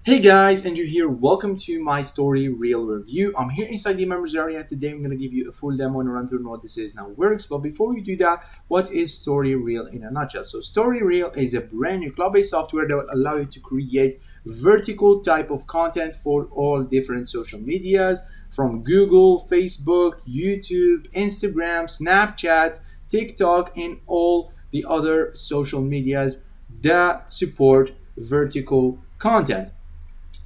Hey guys, Andrew here. Welcome to my StoryReel review. I'm here inside the members area. Today I'm going to give you a full demo and run through what this is now works. But before we do that, what is StoryReel in a nutshell? So StoryReel is a brand new cloud-based software that will allow you to create vertical type of content for all different social medias from Google, Facebook, YouTube, Instagram, Snapchat, TikTok, and all the other social medias that support vertical content.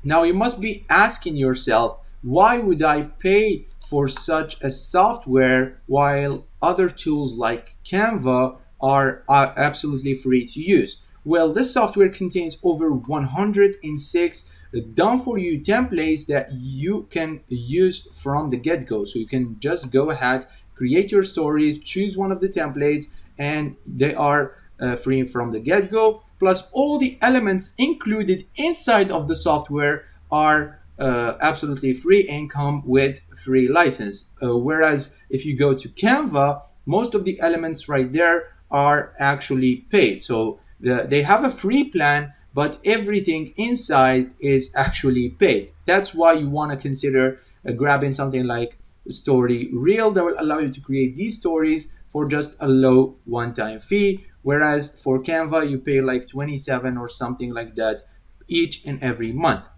Now you must be asking yourself, why would I pay for such a software while other tools like Canva are absolutely free to use? Well, this software contains over 106 done for you templates that you can use from the get-go. So you can just go ahead, create your stories, choose one of the templates, and they are free from the get-go. Plus, all the elements included inside of the software are absolutely free and come with free license. Whereas if you go to Canva, most of the elements right there are actually paid. So they have a free plan, but everything inside is actually paid. That's why you want to consider grabbing something like StoryReel that will allow you to create these stories for just a low one-time fee. Whereas for Canva, you pay like 27 or something like that each and every month.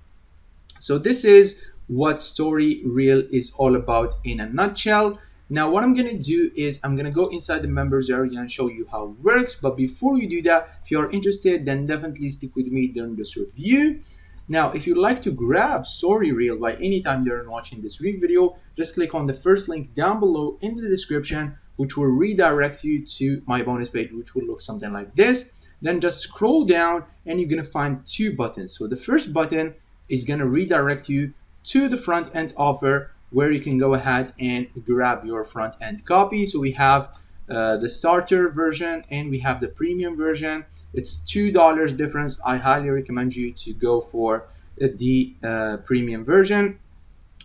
So this is what StoryReel is all about in a nutshell. Now what I'm going to do is I'm going to go inside the members area and show you how it works. But before you do that, if you are interested, then definitely stick with me during this review. Now, if you'd like to grab StoryReel by any time during watching this video, just click on the first link down below in the description, which will redirect you to my bonus page, which will look something like this. Then just scroll down and you're going to find two buttons. So the first button is going to redirect you to the front end offer where you can go ahead and grab your front end copy. So we have the starter version and we have the premium version. It's $2 difference. I highly recommend you to go for the premium version.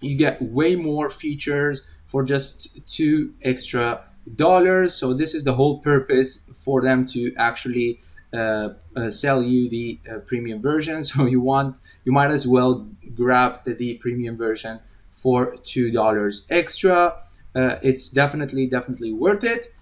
You get way more features for just $2 extra. So this is the whole purpose for them to actually sell you the premium version. So you might as well grab the premium version for $2 extra. It's definitely worth it.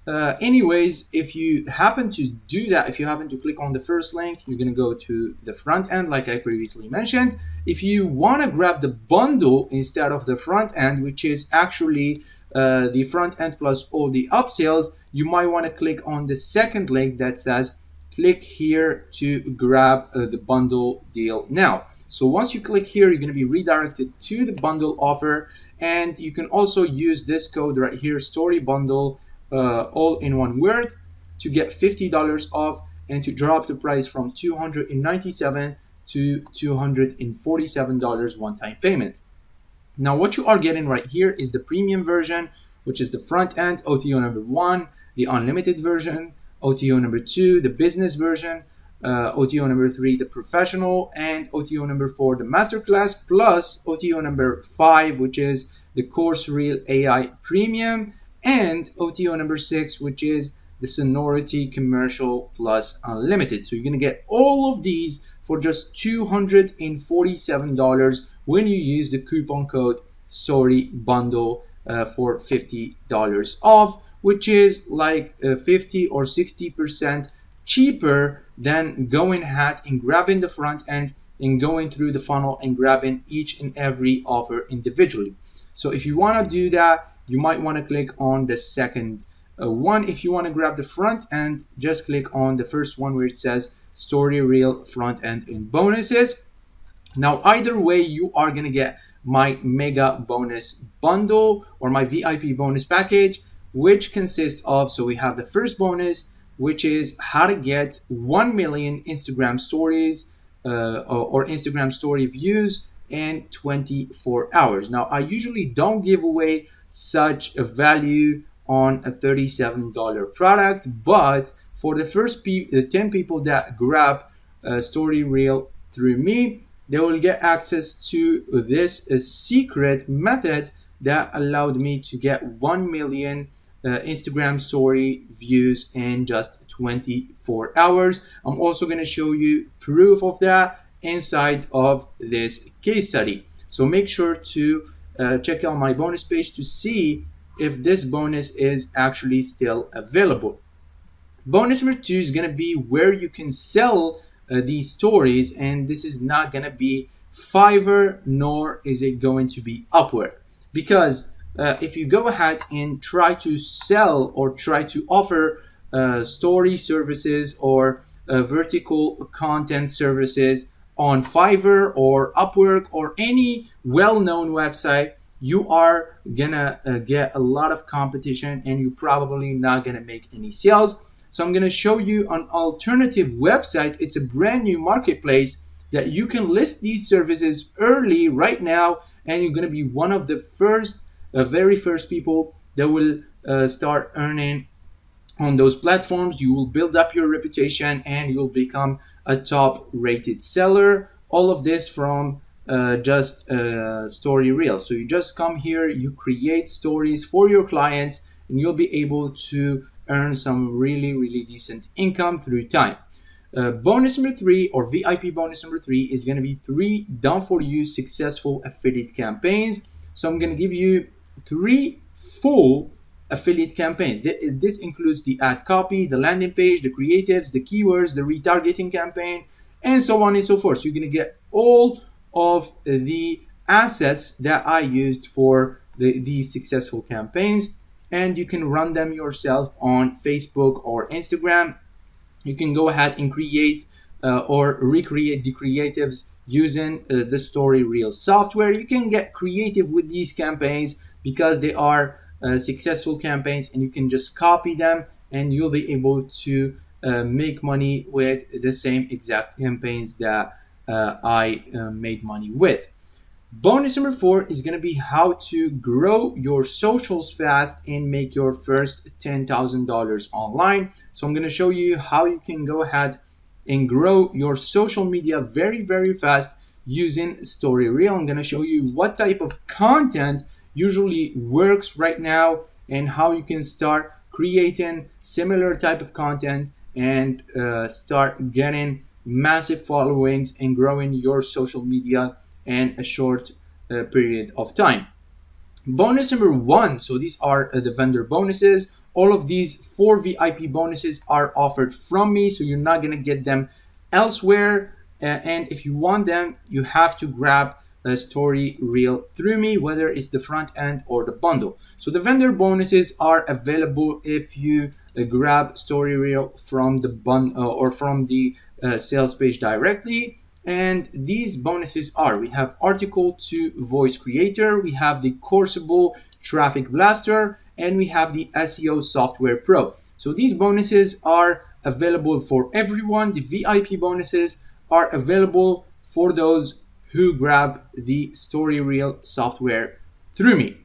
Anyways, if you happen to do that, if you happen to click on the first link, you're going to go to the front end like I previously mentioned. If you want to grab the bundle instead of the front end, which is actually the front end plus all the upsells, you might want to click on the second link that says click here to grab the bundle deal now. So once you click here, you're going to be redirected to the bundle offer, and you can also use this code right here, story bundle, all in one word, to get $50 off and to drop the price from $297 to $247 one-time payment. Now what you are getting right here is the premium version, which is the front end, OTO number 1, the unlimited version, OTO number 2, the business version, OTO number 3, the professional, and OTO number 4, the masterclass, plus OTO number 5, which is the course reel AI premium, and OTO number 6, which is the sonority commercial plus unlimited. So you're going to get all of these for just $247 when you use the coupon code story bundle for $50 off, which is like 50 or 60% cheaper than going ahead and grabbing the front end and going through the funnel and grabbing each and every offer individually. So if you want to do that, you might want to click on the second one. If you want to grab the front end, just click on the first one where it says StoryReel front end and bonuses. Now either way, you are going to get my mega bonus bundle or my VIP bonus package, which consists of, so we have the first bonus, which is how to get 1 million Instagram stories or Instagram story views in 24 hours. Now I usually don't give away such a value on a $37 product, but for the first 10 people that grab StoryReel through me, they will get access to this secret method that allowed me to get 1 million Instagram story views in just 24 hours. I'm also going to show you proof of that inside of this case study. So make sure to check out my bonus page to see if this bonus is actually still available. Bonus number two is going to be where you can sell these stories, and this is not going to be Fiverr, nor is it going to be Upwork, because if you go ahead and try to sell or try to offer story services or vertical content services on Fiverr or Upwork or any well-known website, you are gonna get a lot of competition and you're probably not gonna make any sales. So I'm gonna show you an alternative website. It's a brand new marketplace that you can list these services early right now, and you're gonna be one of the first, very first people that will start earning on those platforms. You will build up your reputation and you'll become a top rated seller. All of this from just StoryReel. So you just come here, you create stories for your clients, and you'll be able to earn some really decent income through time. Bonus number three, or VIP bonus number three, is going to be 3 done for you successful affiliate campaigns. So I'm going to give you 3 full affiliate campaigns. This includes the ad copy, the landing page, the creatives, the keywords, the retargeting campaign, and so on and so forth. So you're going to get all of the assets that I used for these successful campaigns, and you can run them yourself on Facebook or Instagram. You can go ahead and create or recreate the creatives using the StoryReel software. You can get creative with these campaigns because they are successful campaigns, and you can just copy them and you'll be able to make money with the same exact campaigns that I made money with. Bonus number 4 is going to be how to grow your socials fast and make your first $10,000 online. So I'm going to show you how you can go ahead and grow your social media very fast using StoryReel. I'm going to show you what type of content usually works right now and how you can start creating similar type of content and start getting massive followings and growing your social media in a short period of time. Bonus number 1, so these are the vendor bonuses. All of these 4 VIP bonuses are offered from me, so you're not going to get them elsewhere. And if you want them, you have to grab a StoryReel through me, whether it's the front end or the bundle. So the vendor bonuses are available if you grab StoryReel from the or from the sales page directly. And these bonuses are, we have article to voice creator, we have the Coursable traffic blaster, and we have the SEO software pro. So these bonuses are available for everyone. The VIP bonuses are available for those who grab the StoryReel software through me.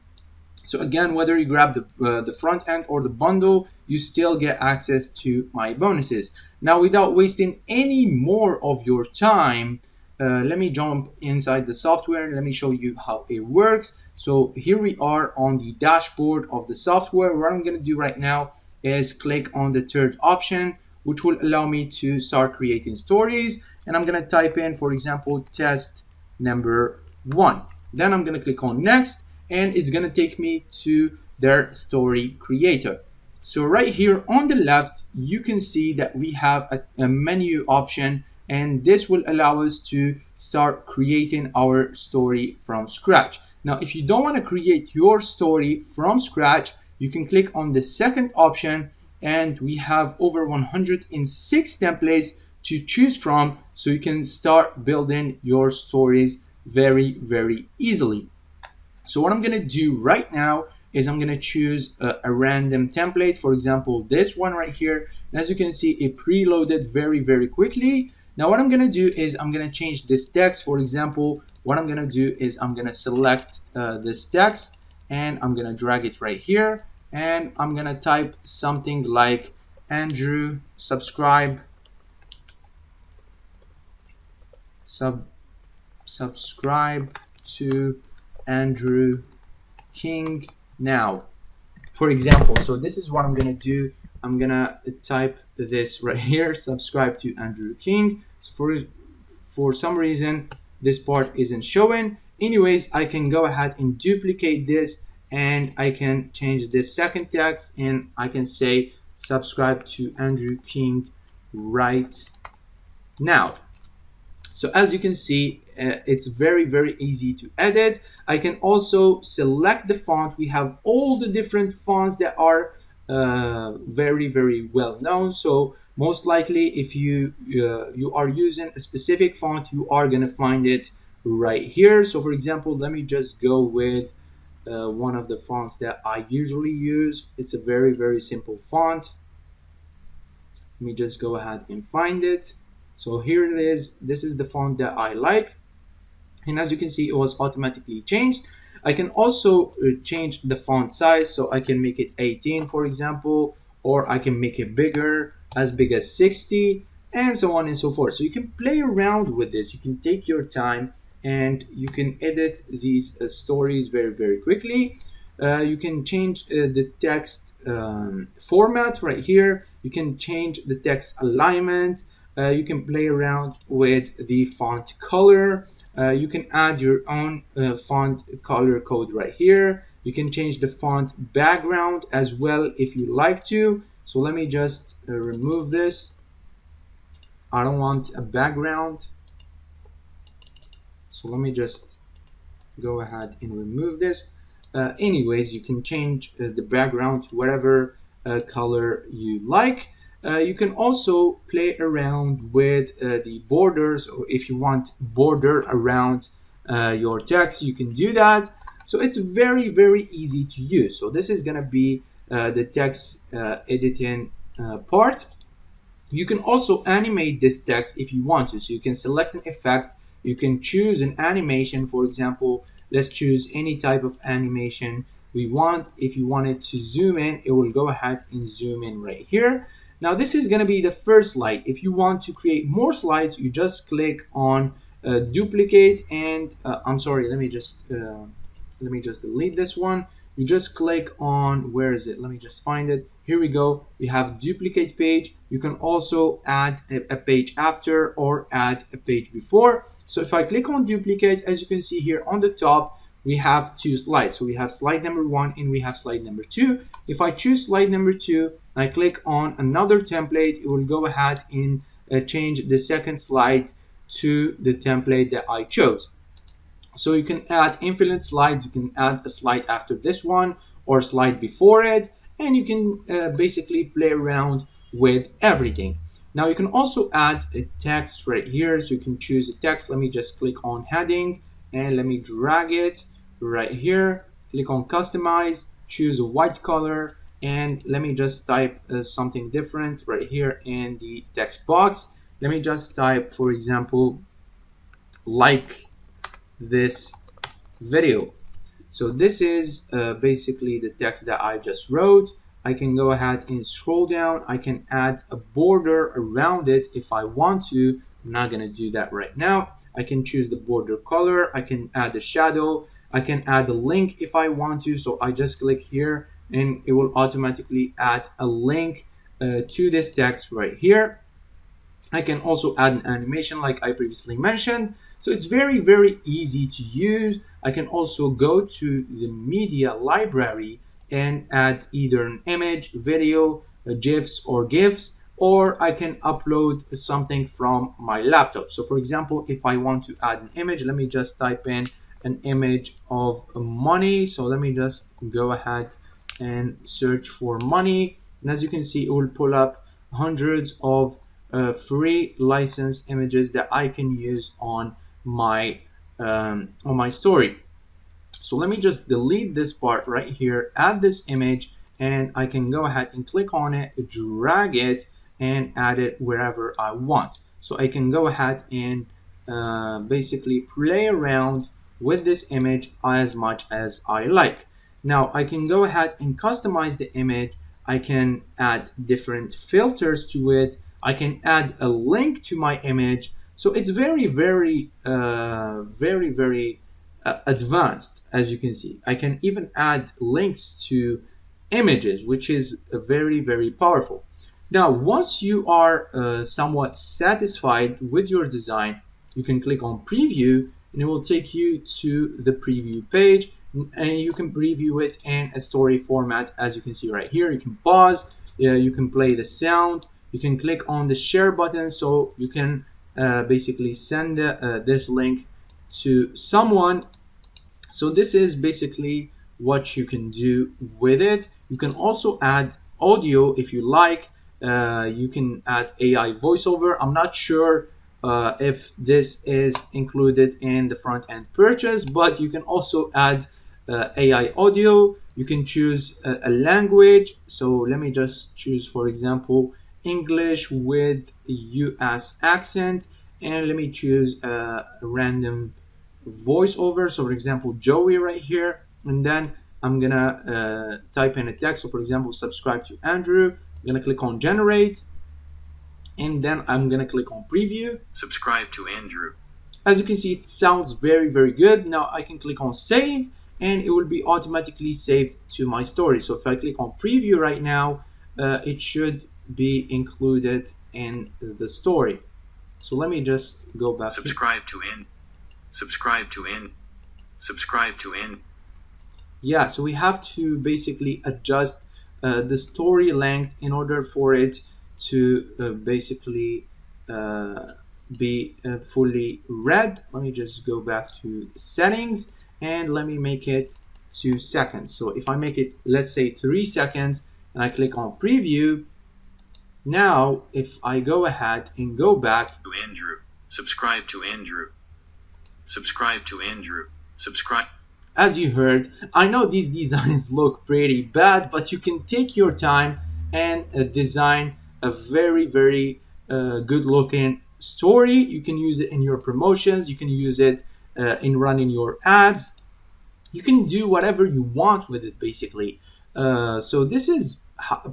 So again, whether you grab the front end or the bundle, you still get access to my bonuses. Now, without wasting any more of your time, let me jump inside the software and let me show you how it works. So here we are on the dashboard of the software. What I'm going to do right now is click on the third option, which will allow me to start creating stories. And I'm going to type in, for example, test number 1. Then I'm going to click on next, and it's going to take me to their story creator. So right here on the left, you can see that we have a menu option, and this will allow us to start creating our story from scratch. Now, if you don't want to create your story from scratch, you can click on the second option, and we have over 106 templates to choose from, so you can start building your stories very easily. So what I'm going to do right now is I'm going to choose a random template. For example, this one right here. And as you can see, it preloaded very quickly. Now what I'm going to do is I'm going to change this text. For example, what I'm going to do is I'm going to select this text, and I'm going to drag it right here, and I'm going to type something like Andrew subscribe to Andrew King now, for example. So this is what I'm gonna do. I'm gonna type this right here, subscribe to Andrew King. So for some reason this part isn't showing. Anyways, I can go ahead and duplicate this, and I can change this second text, and I can say subscribe to Andrew King right now. So as you can see, it's very easy to edit. I can also select the font. We have all the different fonts that are very well known. So most likely, if you are using a specific font, you are gonna find it right here. So for example, let me just go with one of the fonts that I usually use. It's a very simple font. Let me just go ahead and find it. So here it is. This is the font that I like. And as you can see, it was automatically changed. I can also change the font size. So I can make it 18, for example, or I can make it bigger, as big as 60, and so on and so forth. So you can play around with this. You can take your time and you can edit these stories very quickly. You can change the text format right here. You can change the text alignment. You can play around with the font color. You can add your own font color code right here. You can change the font background as well if you like to. So let me just remove this. I don't want a background. So let me just go ahead and remove this. Anyways, you can change the background to whatever color you like. You can also play around with the borders, or if you want border around your text, you can do that. So it's very easy to use. So this is gonna be the text editing part. You can also animate this text if you want to. So you can select an effect. You can choose an animation. For example, let's choose any type of animation we want. If you wanted to zoom in, it will go ahead and zoom in right here. Now this is going to be the first slide. If you want to create more slides, you just click on duplicate, and I'm sorry, let me just delete this one. You just click on, where is it? Let me just find it. Here we go. We have duplicate page. You can also add a page after or add a page before. So if I click on duplicate, as you can see here on the top, we have two slides. So we have slide number 1 and we have slide number 2. If I choose slide number 2 and I click on another template, it will go ahead and change the second slide to the template that I chose. So you can add infinite slides. You can add a slide after this one or a slide before it, and you can basically play around with everything. Now you can also add a text right here. So you can choose a text. Let me just click on heading and let me drag it right here. Click on customize, choose a white color, and let me just type something different right here in the text box. Let me just type, for example, like this video. So this is basically the text that I just wrote. I can go ahead and scroll down. I can add a border around it if I want to. I'm not gonna do that right now. I can choose the border color. I can add a shadow. I can add a link if I want to. So I just click here and it will automatically add a link to this text right here. I can also add an animation like I previously mentioned. So it's very easy to use. I can also go to the media library and add either an image, video, GIFs or GIFs, or I can upload something from my laptop. So for example, if I want to add an image, let me just type in an image of money. So let me just go ahead and search for money. And as you can see, it will pull up hundreds of free license images that I can use on my story. So let me just delete this part right here, add this image, and I can go ahead and click on it, drag it, and add it wherever I want. So I can go ahead and basically play around with this image as much as I like. Now I can go ahead and customize the image. I can add different filters to it. I can add a link to my image. So it's very advanced, as you can see. I can even add links to images, which is very powerful. Now, once you are somewhat satisfied with your design, you can click on preview and it will take you to the preview page, and you can preview it in a story format. As you can see right here, you can pause, you can play the sound, you can click on the share button so you can basically send this link to someone. So this is basically what you can do with it. You can also add audio if you like. You can add AI voiceover. I'm not sure if this is included in the front end purchase, but you can also add AI audio. You can choose a language. So let me just choose, for example, English with US accent, and let me choose a random voiceover. So for example, Joey right here, and then I'm gonna type in a text. So for example, subscribe to Andrew. I'm gonna click on generate, and then I'm gonna click on preview. Subscribe to Andrew. As you can see, it sounds very good. Now I can click on save, and it will be automatically saved to my story. So if I click on preview right now, it should be included in the story. So let me just go back. Subscribe to in. Subscribe to in. Subscribe to in. Yeah, so we have to basically adjust the story length in order for it to basically be fully read. Let me just go back to settings and let me make it 2 seconds. So if I make it, let's say 3 seconds, and I click on preview, now if I go ahead and go back to Andrew. Subscribe to Andrew. Subscribe to Andrew. Subscribe. As you heard, I know these designs look pretty bad, but you can take your time and design a very good looking story. You can use it in your promotions, you can use it in running your ads. You can do whatever you want with it basically. So this is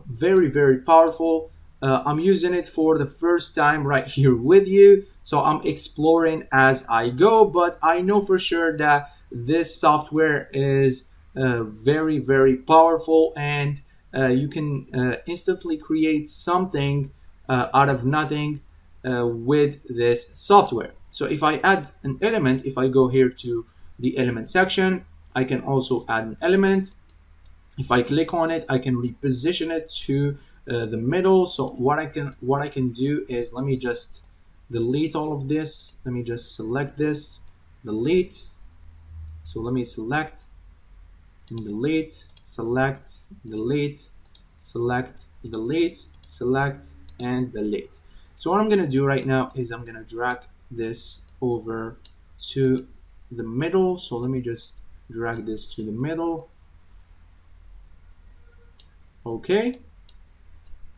very powerful. I'm using it for the first time right here with you, so I'm exploring as I go, but I know for sure that this software is very powerful, and you can instantly create something out of nothing with this software. So if I add an element, if I go here to the element section, I can also add an element. If I click on it, I can reposition it to the middle. So what I can do is, let me just delete all of this. Let me just select this, delete. So let me select and delete, select, delete, select, delete, select, and delete. So what I'm gonna do right now is I'm gonna drag this over to the middle. So let me just drag this to the middle. Okay,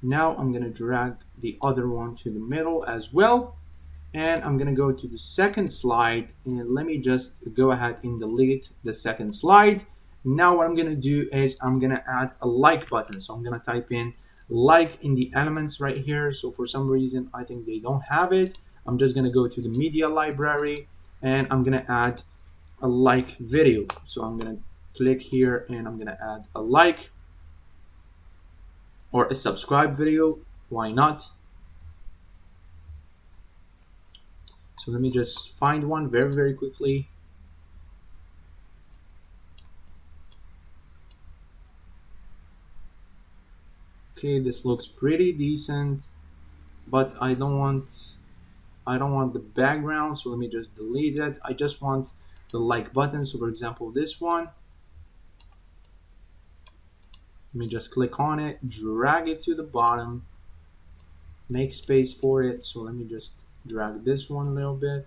now I'm gonna drag the other one to the middle as well, and I'm gonna go to the second slide, and let me just go ahead and delete the second slide. Now what I'm gonna do is I'm gonna add a like button. So I'm gonna type in like in the elements right here. So for some reason I think they don't have it. I'm just gonna go to the media library, and I'm gonna add a like video. So I'm gonna click here and I'm gonna add a like, or a subscribe video, why not? So let me just find one very quickly. Okay, this looks pretty decent, but I don't want the background, so let me just delete it. I just want the like button. So for example, this one, let me just click on it, drag it to the bottom, make space for it. So let me just drag this one a little bit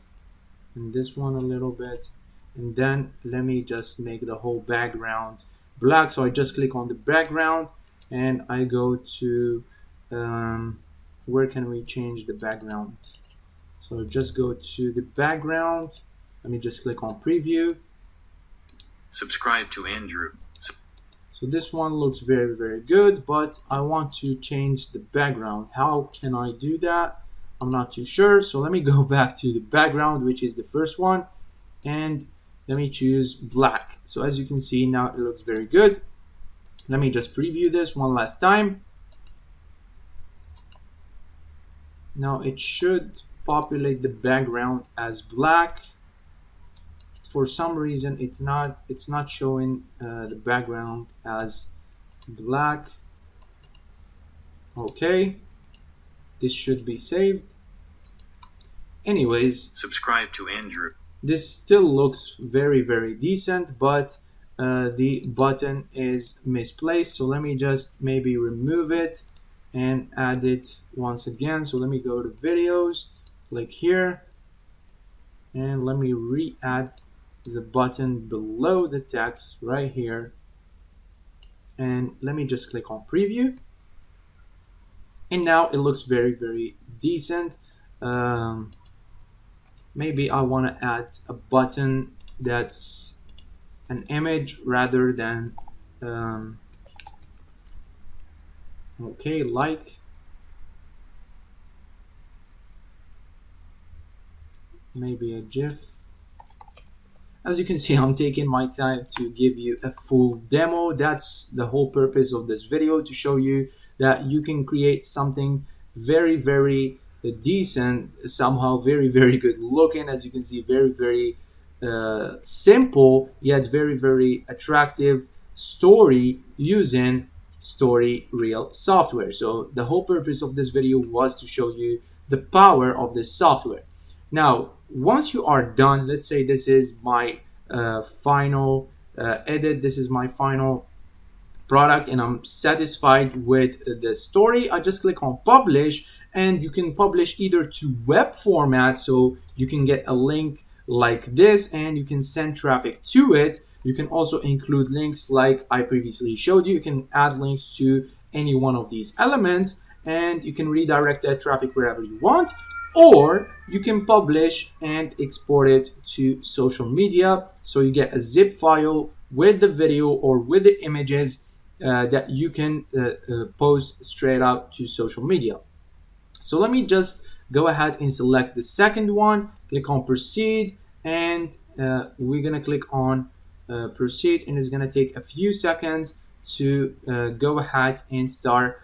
and this one a little bit, and then let me just make the whole background black. So I just click on the background and I go to where can we change the background? So just go to the background, let me just click on preview. Subscribe to Andrew. So this one looks very good, but I want to change the background. How can I do that? I'm not too sure. So let me go back to the background, which is the first one, and let me choose black. So as you can see, now it looks very good. Let me just preview this one last time. Now it should populate the background as black. For some reason it's not showing the background as black. Okay, this should be saved. Anyways, Subscribe to Andrew. this still looks very, very decent, but the button is misplaced. So let me just maybe remove it and add it once again. So let me go to videos, click here, and let me re-add the button below the text right here. And let me just click on preview. And now it looks very, very decent. Maybe I want to add a button that's an image rather than okay, like, maybe a GIF. As you can see, I'm taking my time to give you a full demo. That's the whole purpose of this video, to show you that you can create something very, very decent, somehow very, very good looking. As you can see, very, very simple yet very, very attractive story using StoryReel software. So the whole purpose of this video was to show you the power of this software. Now, once you are done, let's say this is my final edit, this is my final product, and I'm satisfied with the story, I just click on publish, and you can publish either to web format, so you can get a link like this and you can send traffic to it. You can also include links like I previously showed you. You can add links to any one of these elements and you can redirect that traffic wherever you want, or you can publish and export it to social media, so you get a zip file with the video or with the images that you can post straight out to social media. So let me just go ahead and select the second one, click on proceed, and we're gonna click on proceed, and it's gonna take a few seconds to go ahead and start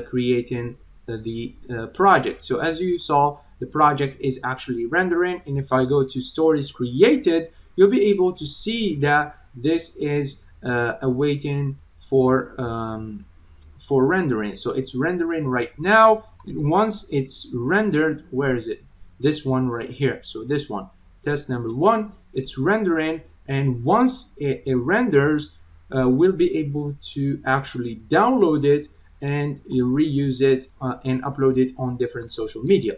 creating the project. So as you saw, the project is actually rendering, and if I go to stories created, you'll be able to see that this is awaiting for rendering. So it's rendering right now. Once it's rendered, where is it? This one right here. So this one, test number 1, it's rendering, and once it renders, we'll be able to actually download it and reuse it and upload it on different social media.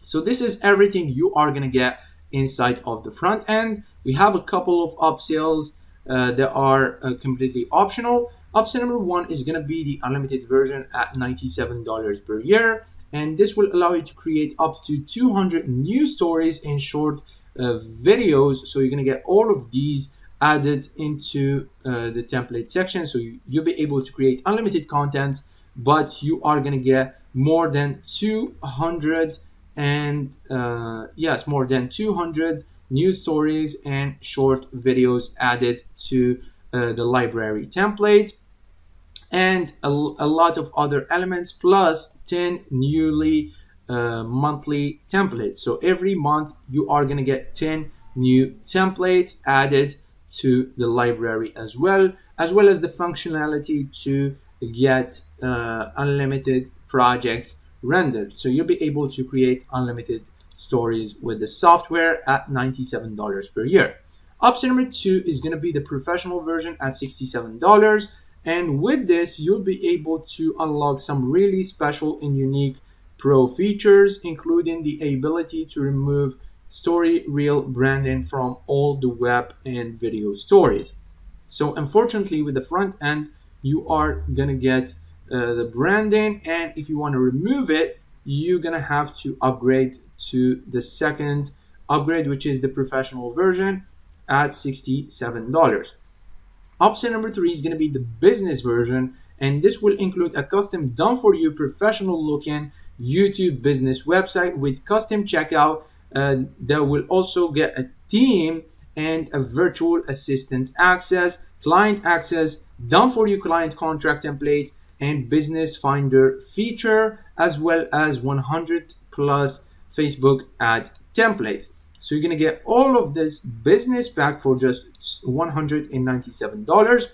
So this is everything you are going to get inside of the front end. We have a couple of upsells that are completely optional. Upsell number 1 is going to be the unlimited version at $97 per year, and this will allow you to create up to 200 new stories and short videos. So you're going to get all of these added into the template section, so you'll be able to create unlimited content, but you are going to get more than 200 and more than 200 new stories and short videos added to the library template, and a lot of other elements, plus 10 newly monthly templates. So every month you are going to get 10 new templates added to the library, as well as the functionality to get unlimited projects rendered. So you'll be able to create unlimited stories with the software at $97 per year. Option number 2 is going to be the professional version at $67. And with this, you'll be able to unlock some really special and unique pro features, including the ability to remove StoryReel branding from all the web and video stories. So unfortunately, with the front end, you are gonna get the branding, and if you want to remove it, you're gonna have to upgrade to the second upgrade, which is the professional version at $67. Option number 3 is going to be the business version, and this will include a custom done for you professional looking YouTube business website with custom checkout that will also get a team and a virtual assistant access, client access, done for you client contract templates, and business finder feature, as well as 100 plus Facebook ad template. So you're going to get all of this business pack for just $197.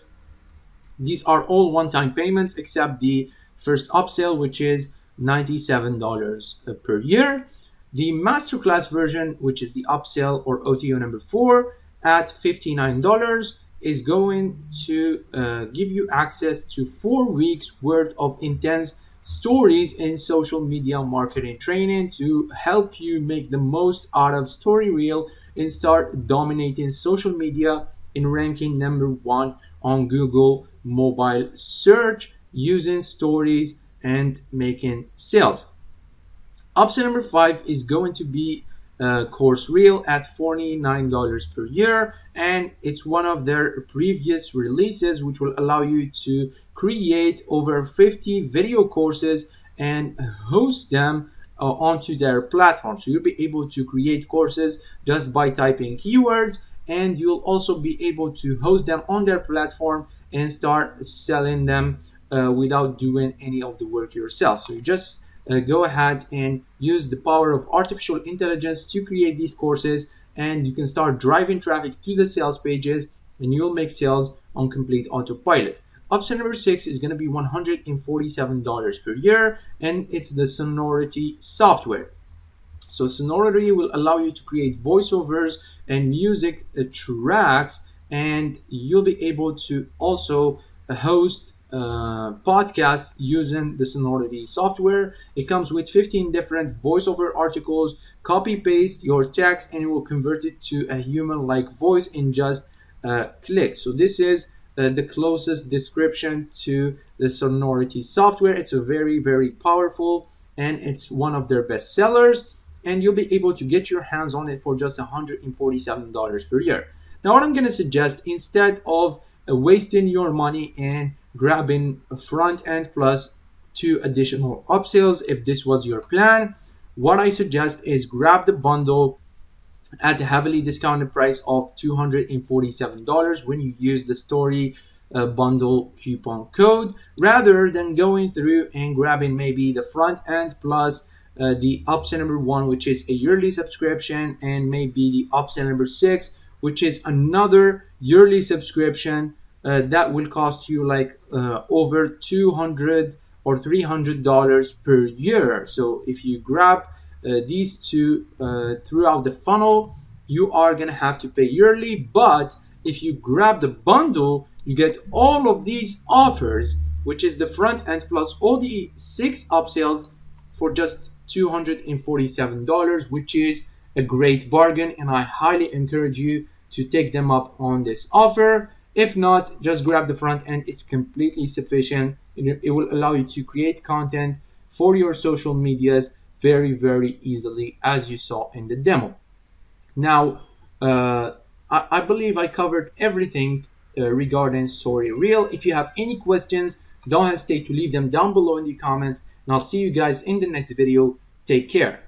These are all one-time payments except the first upsell, which is $97 per year. The masterclass version, which is the upsell or OTO number 4 at $59, is going to give you access to 4 weeks worth of intense stories in social media marketing training to help you make the most out of StoryReel and start dominating social media in ranking number 1 on Google mobile search using stories and making sales. Option number 5 is going to be course reel at $49 per year, and it's one of their previous releases which will allow you to create over 50 video courses and host them onto their platform. So you'll be able to create courses just by typing keywords, and you'll also be able to host them on their platform and start selling them without doing any of the work yourself. So you just go ahead and use the power of artificial intelligence to create these courses, and you can start driving traffic to the sales pages, and you'll make sales on complete autopilot. Option number 6 is going to be $147 per year, and it's the Sonority software. So Sonority will allow you to create voiceovers and music tracks, and you'll be able to also host podcasts using the Sonority software. It comes with 15 different voiceover articles. Copy paste your text and it will convert it to a human-like voice in just a click. So this is the closest description to the Sonority software. It's a very powerful, and it's one of their best sellers, and you'll be able to get your hands on it for just $147 per year. Now what I'm going to suggest, instead of wasting your money and grabbing a front end plus 2 additional upsells, if this was your plan, what I suggest is grab the bundle at a heavily discounted price of $247 when you use the story bundle coupon code, rather than going through and grabbing maybe the front end plus the option number 1, which is a yearly subscription, and maybe the option number 6, which is another yearly subscription that will cost you like over $200 or $300 per year. So if you grab these two throughout the funnel, you are going to have to pay yearly. But if you grab the bundle, you get all of these offers, which is the front end plus all the 6 upsells, for just $247, which is a great bargain, and I highly encourage you to take them up on this offer. If not, just grab the front end. It's completely sufficient. It will allow you to create content for your social medias very easily, as you saw in the demo. Now, I believe I covered everything regarding StoryReel. If you have any questions, don't hesitate to leave them down below in the comments, and I'll see you guys in the next video. Take care.